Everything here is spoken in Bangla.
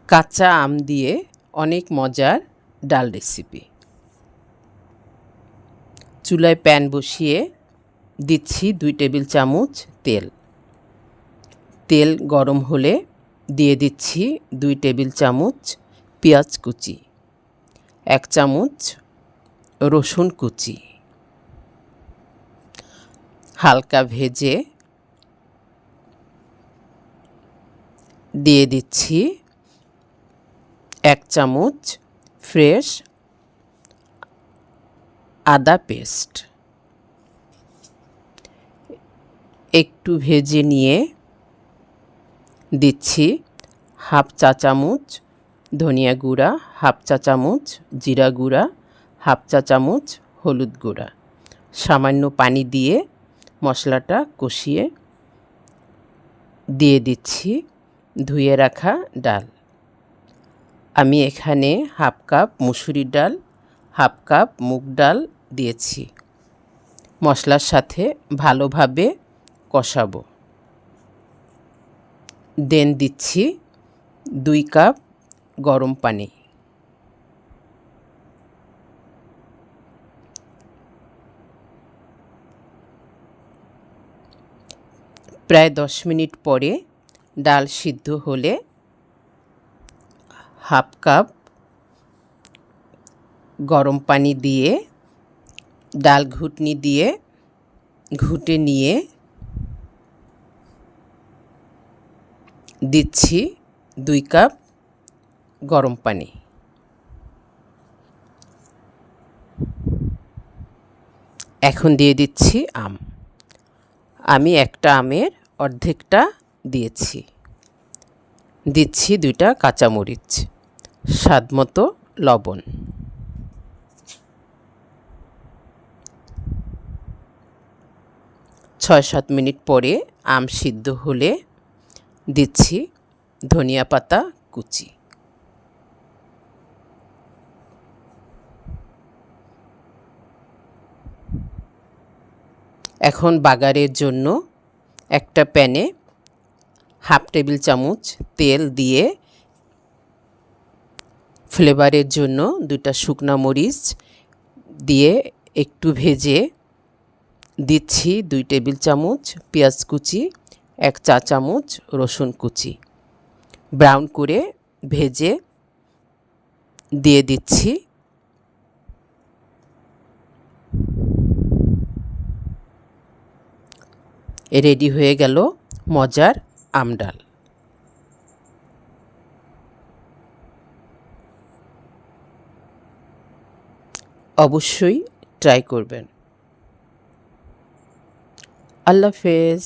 কাঁচা আম দিয়ে অনেক মজার ডাল রেসিপি। চুলায় প্যান বসিয়ে দিচ্ছি 2 টেবিল চামচ তেল। তেল গরম হলে দিয়ে দিচ্ছি 2 টেবিল চামচ পেঁয়াজ কুচি, 1 চামচ রসুন কুচি। হালকা ভেজে দিয়ে দিচ্ছি 1 চামচ ফ্রেশ আদা পেস্ট। একটু ভেজে নিয়ে দিচ্ছি হাফ চা চামচ ধনিয়া গুঁড়া, হাফ চা চামচ জিরা গুঁড়া, হাফ চা চামচ হলুদ গুঁড়া। সামান্য পানি দিয়ে মশলাটা কষিয়ে দিয়ে দিচ্ছি ধুয়ে রাখা ডাল। আমি এখানে হাফ কাপ মুসুরির ডাল, হাফ কাপ মুগ ডাল দিয়েছি। মশলার সাথে ভালোভাবে কষাবো। দেন দিচ্ছি 2 কাপ গরম পানি। প্রায় 10 মিনিট পরে ডাল সিদ্ধ হলে হাফ কাপ গরম পানি দিয়ে ডাল ঘুটনি দিয়ে ঘুটে নিয়ে দিচ্ছি 2 কাপ গরম পানি। এখন দিয়ে দিচ্ছি আম। আমি একটা আমের অর্ধেকটা দিয়েছি। দিচ্ছি 2টা কাঁচামরিচ, স্বাদমতো লবণ। ছয় 7 মিনিট পরে আম সিদ্ধ হলে দিচ্ছি ধনিয়া পাতা কুচি। এখন বাগারের জন্য একটা প্যানে হাফ টেবিল চামচ তেল দিয়ে ফ্লেভারের জন্য 2টা শুকনো মরিচ দিয়ে একটু ভেজে দিচ্ছি 2 টেবিল চামচ পেঁয়াজ কুচি, 1 চা চামচ রসুন কুচি। ব্রাউন করে ভেজে দিয়ে দিচ্ছি রেডি হয়ে গেল মজার আম ডাল। অবশ্যই ট্রাই করবেন। আল্লাহ হাফেজ।